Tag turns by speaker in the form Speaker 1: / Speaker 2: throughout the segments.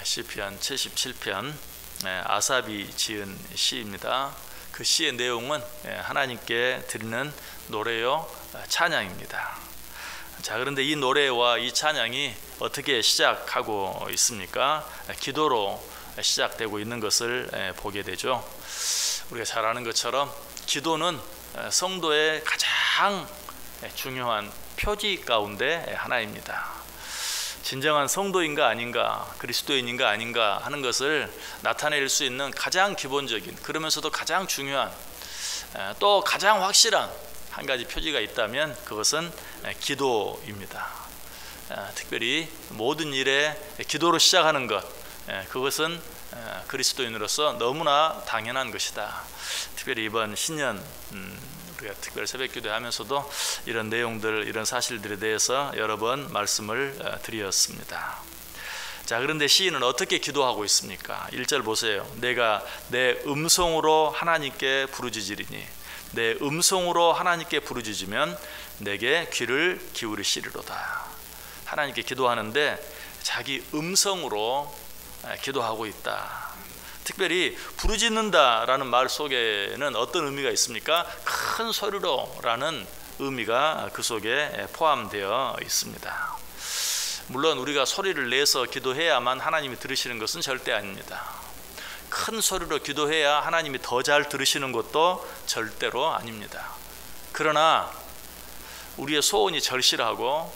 Speaker 1: 시편 77편 아삽이 지은 시입니다. 그 시의 내용은 하나님께 드리는 노래요 찬양입니다. 자, 그런데 이 노래와 이 찬양이 어떻게 시작하고 있습니까? 기도로 시작되고 있는 것을 보게 되죠. 우리가 잘 아는 것처럼 기도는 성도의 가장 중요한 표지 가운데 하나입니다. 진정한 성도인가 아닌가, 그리스도인인가 아닌가 하는 것을 나타낼 수 있는 가장 기본적인, 그러면서도 가장 중요한, 또 가장 확실한 한 가지 표지가 있다면 그것은 기도입니다. 특별히 모든 일에 기도로 시작하는 것, 그것은 그리스도인으로서 너무나 당연한 것이다. 특별히 이번 신년 우리가 특별 새벽기도 하면서도 이런 내용들, 이런 사실들에 대해서 여러 번 말씀을 드렸습니다. 자, 그런데 시인은 어떻게 기도하고 있습니까? 1절 보세요. 내가 내 음성으로 하나님께 부르짖으리니, 내 음성으로 하나님께 부르짖으면 내게 귀를 기울이시리로다. 하나님께 기도하는데 자기 음성으로 기도하고 있다. 특별히 부르짖는다라는 말 속에는 어떤 의미가 있습니까? 큰 소리로라는 의미가 그 속에 포함되어 있습니다. 물론 우리가 소리를 내서 기도해야만 하나님이 들으시는 것은 절대 아닙니다. 큰 소리로 기도해야 하나님이 더 잘 들으시는 것도 절대로 아닙니다. 그러나 우리의 소원이 절실하고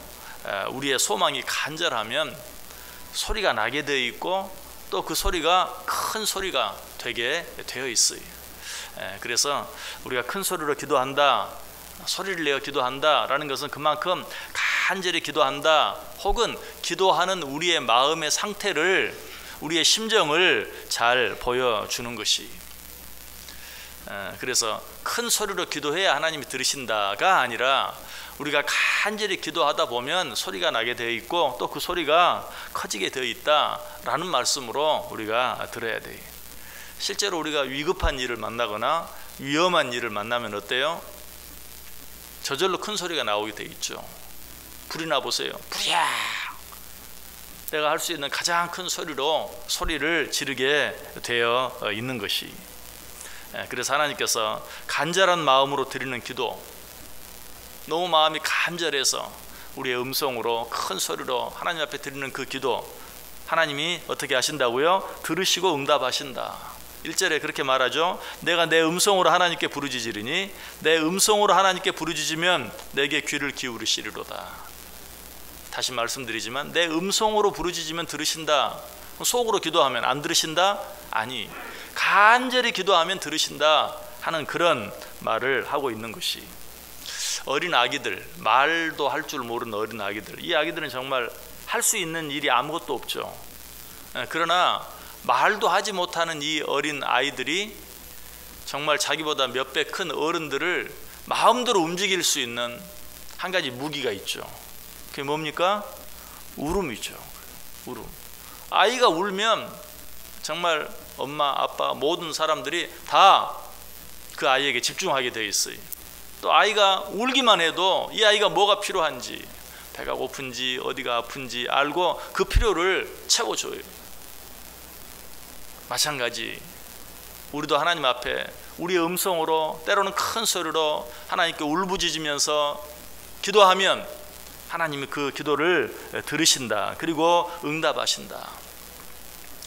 Speaker 1: 우리의 소망이 간절하면 소리가 나게 되어 있고 또 그 소리가 큰 소리가 되게 되어 있어요. 그래서 우리가 큰 소리로 기도한다, 소리를 내어 기도한다 라는 것은 그만큼 간절히 기도한다, 혹은 기도하는 우리의 마음의 상태를, 우리의 심정을 잘 보여주는 것이. 그래서 큰 소리로 기도해야 하나님이 들으신다가 아니라 우리가 간절히 기도하다 보면 소리가 나게 되어 있고 또 그 소리가 커지게 되어 있다라는 말씀으로 우리가 들어야 돼요. 실제로 우리가 위급한 일을 만나거나 위험한 일을 만나면 어때요? 저절로 큰 소리가 나오게 되어 있죠. 불이 나 보세요. 불이야! 내가 할 수 있는 가장 큰 소리로 소리를 지르게 되어 있는 것이. 그래서 하나님께서 간절한 마음으로 드리는 기도, 너무 마음이 간절해서 우리의 음성으로 큰 소리로 하나님 앞에 드리는 그 기도, 하나님이 어떻게 하신다고요? 들으시고 응답하신다. 1절에 그렇게 말하죠. 내가 내 음성으로 하나님께 부르짖으리니, 내 음성으로 하나님께 부르짖으면 내게 귀를 기울이시리로다. 다시 말씀드리지만 내 음성으로 부르짖으면 들으신다. 속으로 기도하면 안 들으신다? 아니, 간절히 기도하면 들으신다 하는 그런 말을 하고 있는 것이. 어린 아기들, 말도 할 줄 모르는 어린 아기들, 이 아기들은 정말 할 수 있는 일이 아무것도 없죠. 그러나 말도 하지 못하는 이 어린 아이들이 정말 자기보다 몇 배 큰 어른들을 마음대로 움직일 수 있는 한 가지 무기가 있죠. 그게 뭡니까? 울음이죠. 울음. 아이가 울면 정말 엄마, 아빠, 모든 사람들이 다 그 아이에게 집중하게 되어 있어요. 또 아이가 울기만 해도 이 아이가 뭐가 필요한지, 배가 고픈지 어디가 아픈지 알고 그 필요를 채워줘요. 마찬가지 우리도 하나님 앞에 우리의 음성으로, 때로는 큰 소리로 하나님께 울부짖으면서 기도하면 하나님이 그 기도를 들으신다, 그리고 응답하신다.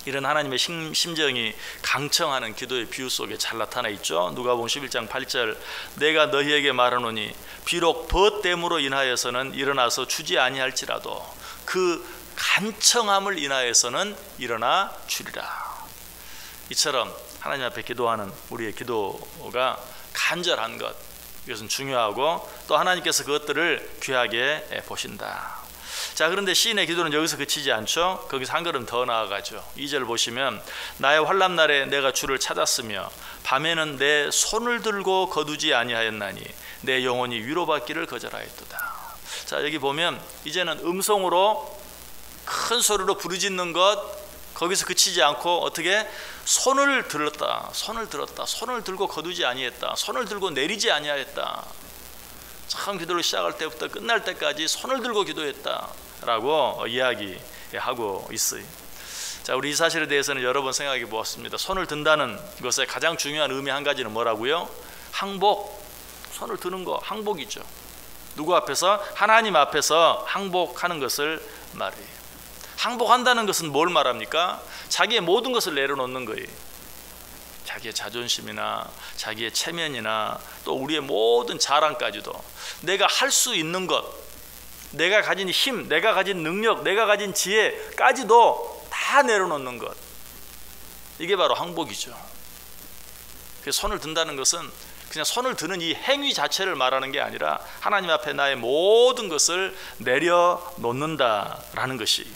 Speaker 1: 이런 하나님의 심정이 강청하는 기도의 비유 속에 잘 나타나 있죠. 누가복음 11장 8절, 내가 너희에게 말하노니 비록 벗됨으로 인하여서는 일어나서 주지 아니할지라도 그 간청함을 인하여서는 일어나 주리라. 이처럼 하나님 앞에 기도하는 우리의 기도가 간절한 것, 이것은 중요하고 또 하나님께서 그것들을 귀하게 보신다. 자, 그런데 시인의 기도는 여기서 그치지 않죠. 거기서 한 걸음 더 나아가죠. 2절 보시면 나의 환난날에 내가 주를 찾았으며 밤에는 내 손을 들고 거두지 아니하였나니 내 영혼이 위로받기를 거절하였도다. 자, 여기 보면 이제는 음성으로 큰 소리로 부르짖는 것, 거기서 그치지 않고 어떻게 손을 들었다, 손을 들었다, 손을 들고 거두지 아니했다, 손을 들고 내리지 아니하였다. 참 기도를 시작할 때부터 끝날 때까지 손을 들고 기도했다라고 이야기하고 있어요. 자, 우리 이 사실에 대해서는 여러 번 생각해 보았습니다. 손을 든다는 것의 가장 중요한 의미 한 가지는 뭐라고요? 항복. 손을 드는 거 항복이죠. 누구 앞에서? 하나님 앞에서 항복하는 것을 말해요. 항복한다는 것은 뭘 말합니까? 자기의 모든 것을 내려놓는 거예요. 자기의 자존심이나 자기의 체면이나 또 우리의 모든 자랑까지도, 내가 할 수 있는 것, 내가 가진 힘, 내가 가진 능력, 내가 가진 지혜까지도 다 내려놓는 것, 이게 바로 항복이죠. 그래서 손을 든다는 것은 그냥 손을 드는 이 행위 자체를 말하는 게 아니라 하나님 앞에 나의 모든 것을 내려놓는다라는 것이,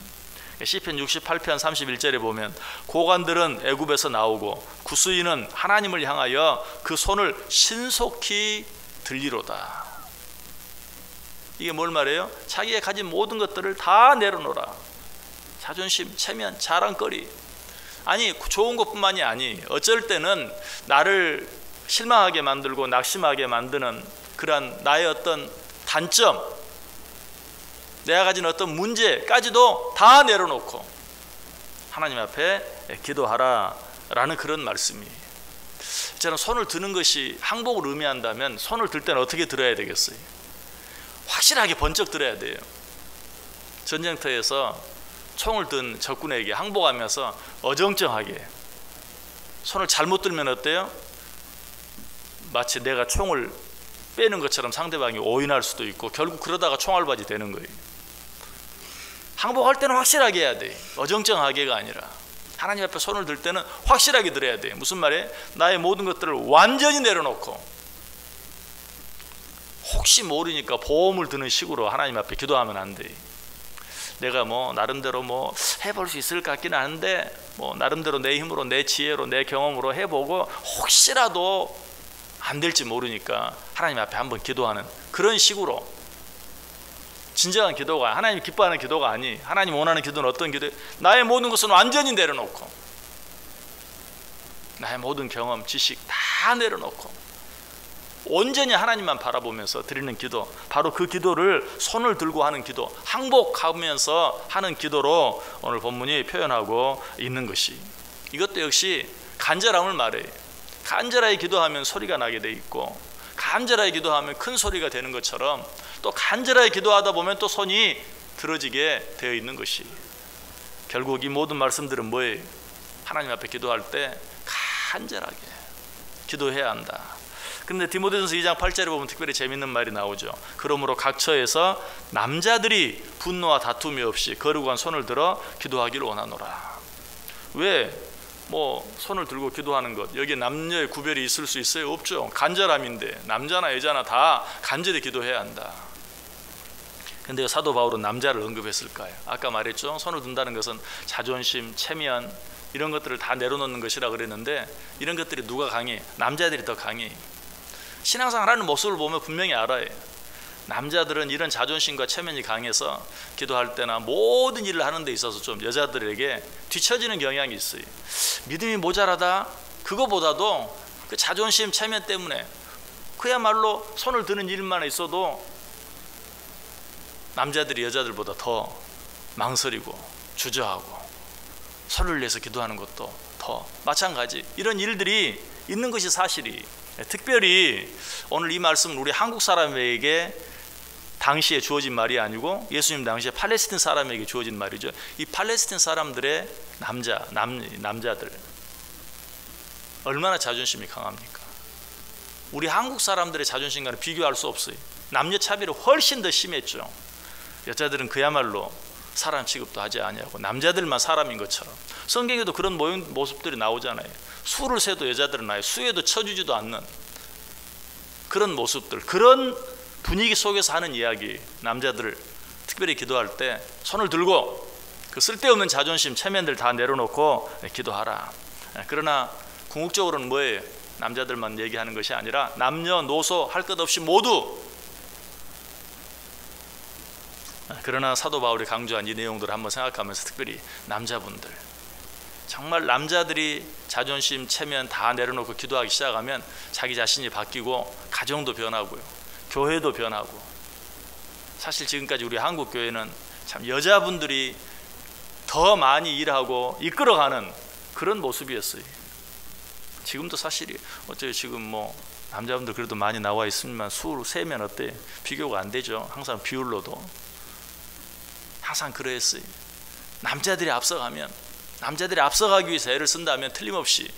Speaker 1: 시편 68편 31절에 보면 고관들은 애굽에서 나오고 구스인은 하나님을 향하여 그 손을 신속히 들리로다. 이게 뭘 말해요? 자기가 가진 모든 것들을 다 내려놓으라. 자존심, 체면, 자랑거리, 아니 좋은 것뿐만이 아니 어쩔 때는 나를 실망하게 만들고 낙심하게 만드는 그러한 나의 어떤 단점, 내가 가진 어떤 문제까지도 다 내려놓고 하나님 앞에 기도하라 라는 그런 말씀이에요. 저는 손을 드는 것이 항복을 의미한다면 손을 들 때는 어떻게 들어야 되겠어요? 확실하게 번쩍 들어야 돼요. 전쟁터에서 총을 든 적군에게 항복하면서 어정쩡하게 손을 잘못 들면 어때요? 마치 내가 총을 빼는 것처럼 상대방이 오인할 수도 있고 결국 그러다가 총알바지 되는 거예요. 항복할 때는 확실하게 해야 돼. 어정쩡하게가 아니라 하나님 앞에 손을 들 때는 확실하게 들어야 돼. 무슨 말이에요? 나의 모든 것들을 완전히 내려놓고 혹시 모르니까 보험을 드는 식으로 하나님 앞에 기도하면 안 돼. 내가 뭐 나름대로 뭐 해볼 수 있을 것 같긴 한데 뭐 나름대로 내 힘으로 내 지혜로 내 경험으로 해보고 혹시라도 안 될지 모르니까 하나님 앞에 한번 기도하는 그런 식으로, 진정한 기도가 하나님 기뻐하는 기도가 아니, 하나님 원하는 기도는 어떤 기도예요? 나의 모든 것은 완전히 내려놓고 나의 모든 경험, 지식 다 내려놓고 온전히 하나님만 바라보면서 드리는 기도, 바로 그 기도를 손을 들고 하는 기도, 항복하면서 하는 기도로 오늘 본문이 표현하고 있는 것이, 이것도 역시 간절함을 말해요. 간절하게 기도하면 소리가 나게 돼 있고 간절하게 기도하면 큰 소리가 되는 것처럼 또 간절하게 기도하다 보면 또 손이 들어지게 되어 있는 것이, 결국 이 모든 말씀들은 뭐예요? 하나님 앞에 기도할 때 간절하게 기도해야 한다. 그런데 디모데전서 2장 8절에 보면 특별히 재밌는 말이 나오죠. 그러므로 각 처에서 남자들이 분노와 다툼이 없이 거룩한 손을 들어 기도하기를 원하노라. 왜 뭐 손을 들고 기도하는 것, 여기에 남녀의 구별이 있을 수 있어요? 없죠. 간절함인데 남자나 여자나 다 간절히 기도해야 한다. 근데 사도 바울은 남자를 언급했을까요? 아까 말했죠. 손을 든다는 것은 자존심, 체면 이런 것들을 다 내려놓는 것이라 그랬는데 이런 것들이 누가 강해? 남자들이 더 강해. 신앙생활하는 모습을 보면 분명히 알아요. 남자들은 이런 자존심과 체면이 강해서 기도할 때나 모든 일을 하는 데 있어서 좀 여자들에게 뒤처지는 경향이 있어요. 믿음이 모자라다, 그거보다도 그 자존심, 체면 때문에 그야말로 손을 드는 일만 있어도 남자들이 여자들보다 더 망설이고 주저하고 손을 내서 기도하는 것도 더 마찬가지, 이런 일들이 있는 것이 사실이. 특별히 오늘 이 말씀은 우리 한국 사람에게 당시에 주어진 말이 아니고 예수님 당시에 팔레스틴 사람에게 주어진 말이죠. 이 팔레스틴 사람들의 남자들 얼마나 자존심이 강합니까? 우리 한국 사람들의 자존심과는 비교할 수 없어요. 남녀 차별이 훨씬 더 심했죠. 여자들은 그야말로 사람 취급도 하지 아니하고 남자들만 사람인 것처럼, 성경에도 그런 모습들이 나오잖아요. 수를 세도 여자들은 아예 수에도 쳐주지도 않는 그런 모습들, 그런 분위기 속에서 하는 이야기. 남자들을 특별히 기도할 때 손을 들고 그 쓸데없는 자존심, 체면들 다 내려놓고 기도하라. 그러나 궁극적으로는 뭐예요? 남자들만 얘기하는 것이 아니라 남녀노소 할 것 없이 모두. 그러나 사도 바울이 강조한 이 내용들을 한번 생각하면서 특별히 남자분들, 정말 남자들이 자존심, 체면 다 내려놓고 기도하기 시작하면 자기 자신이 바뀌고 가정도 변하고요, 교회도 변하고. 사실 지금까지 우리 한국 교회는 참 여자분들이 더 많이 일하고 이끌어가는 그런 모습이었어요. 지금도 사실이 어째 지금 뭐 남자분들 그래도 많이 나와 있으면 수를 세면 어때? 비교가 안 되죠. 항상 비율로도 항상 그랬어요. 남자들이 앞서가면, 남자들이 앞서가기 위해서 애를 쓴다면 틀림없이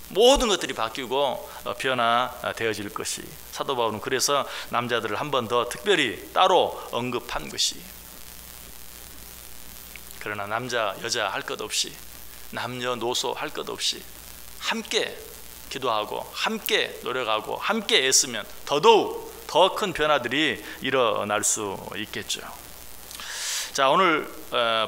Speaker 1: 모든 것들이 바뀌고 변화되어질 것이. 사도 바울은 그래서 남자들을 한 번 더 특별히 따로 언급한 것이. 그러나 남자 여자 할 것 없이, 남녀노소 할 것 없이 함께 기도하고 함께 노력하고 함께 애쓰면 더더욱 더 큰 변화들이 일어날 수 있겠죠. 자, 오늘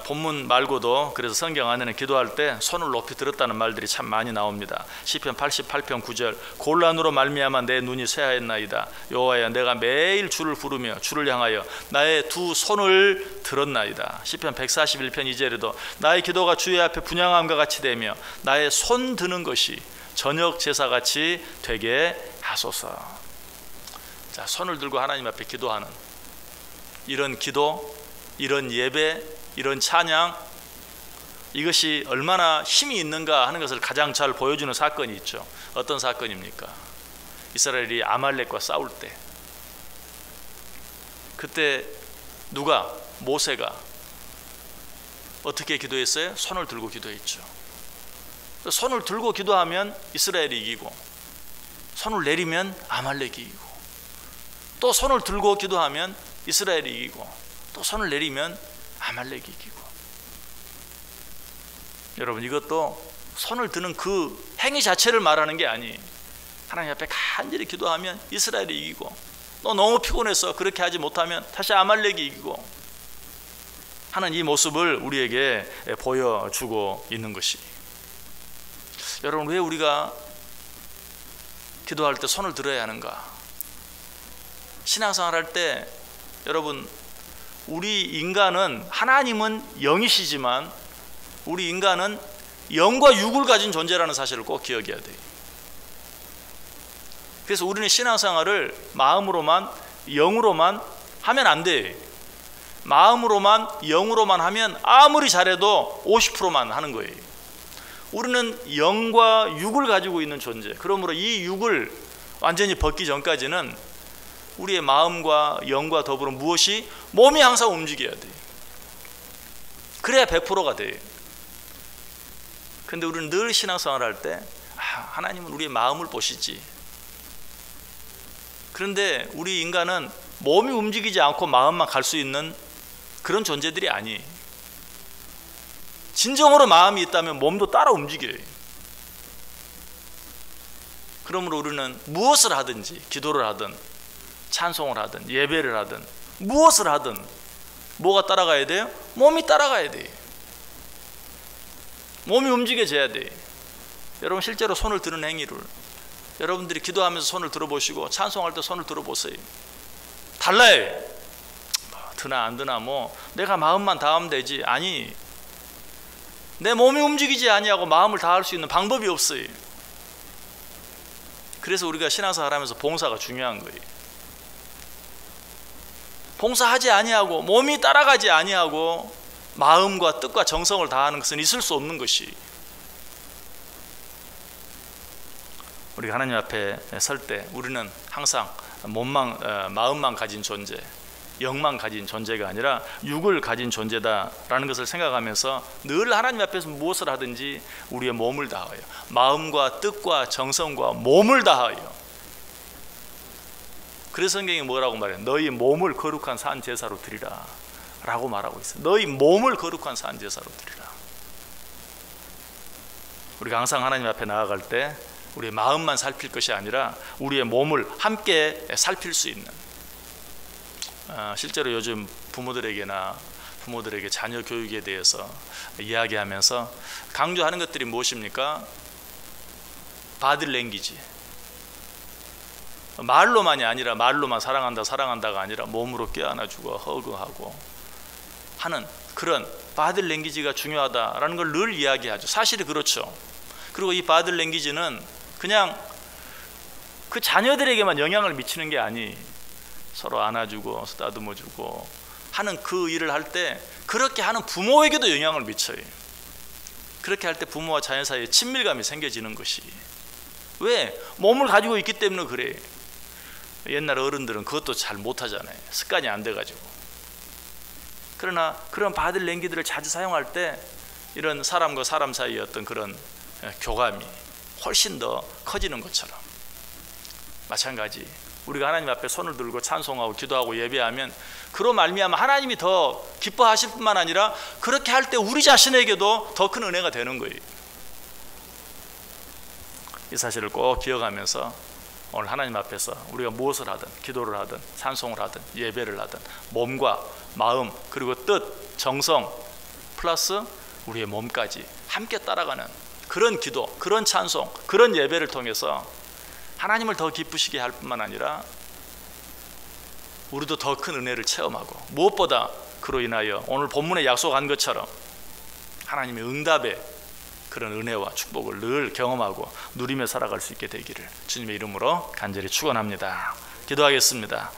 Speaker 1: 본문 말고도 그래서 성경 안에는 기도할 때 손을 높이 들었다는 말들이 참 많이 나옵니다. 시편 88편 9절 곤란으로 말미암아 내 눈이 쇠하였나이다. 여호와여 내가 매일 주를 부르며 주를 향하여 나의 두 손을 들었나이다. 시편 141편 2절에도 나의 기도가 주의 앞에 분향함과 같이 되며 나의 손 드는 것이 저녁 제사같이 되게 하소서. 자, 손을 들고 하나님 앞에 기도하는 이런 기도, 이런 예배, 이런 찬양, 이것이 얼마나 힘이 있는가 하는 것을 가장 잘 보여주는 사건이 있죠. 어떤 사건입니까? 이스라엘이 아말렉과 싸울 때, 그때 누가, 모세가 어떻게 기도했어요? 손을 들고 기도했죠. 손을 들고 기도하면 이스라엘이 이기고, 손을 내리면 아말렉이 이기고, 또 손을 들고 기도하면 이스라엘이 이기고, 또 손을 내리면 아말렉이 이기고. 여러분, 이것도 손을 드는 그 행위 자체를 말하는 게 아니, 하나님 앞에 간절히 기도하면 이스라엘이 이기고, 너 너무 피곤해서 그렇게 하지 못하면 다시 아말렉이 이기고 하는 이 모습을 우리에게 보여주고 있는 것이. 여러분, 왜 우리가 기도할 때 손을 들어야 하는가? 신앙생활 할 때 여러분, 우리 인간은, 하나님은 영이시지만 우리 인간은 영과 육을 가진 존재라는 사실을 꼭 기억해야 돼요. 그래서 우리는 신앙생활을 마음으로만, 영으로만 하면 안 돼요. 마음으로만, 영으로만 하면 아무리 잘해도 50%만 하는 거예요. 우리는 영과 육을 가지고 있는 존재. 그러므로 이 육을 완전히 벗기 전까지는 우리의 마음과 영과 더불어 무엇이? 몸이 항상 움직여야 돼요. 그래야 100%가 돼요. 근데 우리는 늘 신앙생활 할 때 하나님은 우리의 마음을 보시지. 그런데 우리 인간은 몸이 움직이지 않고 마음만 갈 수 있는 그런 존재들이 아니에요. 진정으로 마음이 있다면 몸도 따라 움직여요. 그러므로 우리는 무엇을 하든지, 기도를 하든 찬송을 하든 예배를 하든 무엇을 하든 뭐가 따라가야 돼요? 몸이 따라가야 돼요. 몸이 움직여져야 돼요. 여러분, 실제로 손을 드는 행위를 여러분들이 기도하면서 손을 들어보시고 찬송할 때 손을 들어보세요. 달라요. 드나 안 드나 뭐 내가 마음만 다하면 되지. 아니, 내 몸이 움직이지 아니하고 마음을 다할 수 있는 방법이 없어요. 그래서 우리가 신앙생활 하면서 봉사가 중요한 거예요. 봉사하지 아니하고 몸이 따라가지 아니하고 마음과 뜻과 정성을 다하는 것은 있을 수 없는 것이. 우리가 하나님 앞에 설 때 우리는 항상 마음만 가진 존재, 영만 가진 존재가 아니라 육을 가진 존재다라는 것을 생각하면서 늘 하나님 앞에서 무엇을 하든지 우리의 몸을 다하여, 마음과 뜻과 정성과 몸을 다하여. 그래서 성경이 뭐라고 말해요? 너희 몸을 거룩한 산 제사로 드리라 라고 말하고 있어요. 너희 몸을 거룩한 산 제사로 드리라. 우리가 항상 하나님 앞에 나아갈 때 우리의 마음만 살필 것이 아니라 우리의 몸을 함께 살필 수 있는, 실제로 요즘 부모들에게 자녀 교육에 대해서 이야기하면서 강조하는 것들이 무엇입니까? 바디랭귀지. 말로만이 아니라, 말로만 사랑한다가 아니라 몸으로 껴안아주고 허그하고 하는 그런 바디랭귀지가 중요하다라는 걸 늘 이야기하죠. 사실이 그렇죠. 그리고 이 바디랭귀지는 그냥 그 자녀들에게만 영향을 미치는 게 아니, 서로 안아주고 쓰다듬어주고 하는 그 일을 할 때 그렇게 하는 부모에게도 영향을 미쳐요. 그렇게 할 때 부모와 자녀 사이에 친밀감이 생겨지는 것이, 왜? 몸을 가지고 있기 때문에 그래. 옛날 어른들은 그것도 잘 못하잖아요. 습관이 안 돼가지고. 그러나 그런 바디랭귀지를 자주 사용할 때 이런 사람과 사람 사이의 어떤 그런 교감이 훨씬 더 커지는 것처럼, 마찬가지 우리가 하나님 앞에 손을 들고 찬송하고 기도하고 예배하면 그로 말미암아 하나님이 더 기뻐하실 뿐만 아니라 그렇게 할 때 우리 자신에게도 더 큰 은혜가 되는 거예요. 이 사실을 꼭 기억하면서 오늘 하나님 앞에서 우리가 무엇을 하든, 기도를 하든 찬송을 하든 예배를 하든 몸과 마음 그리고 뜻, 정성 플러스 우리의 몸까지 함께 따라가는 그런 기도, 그런 찬송, 그런 예배를 통해서 하나님을 더 기쁘시게 할 뿐만 아니라 우리도 더 큰 은혜를 체험하고, 무엇보다 그로 인하여 오늘 본문에 약속한 것처럼 하나님의 응답의 그런 은혜와 축복을 늘 경험하고 누리며 살아갈 수 있게 되기를 주님의 이름으로 간절히 축원합니다. 기도하겠습니다.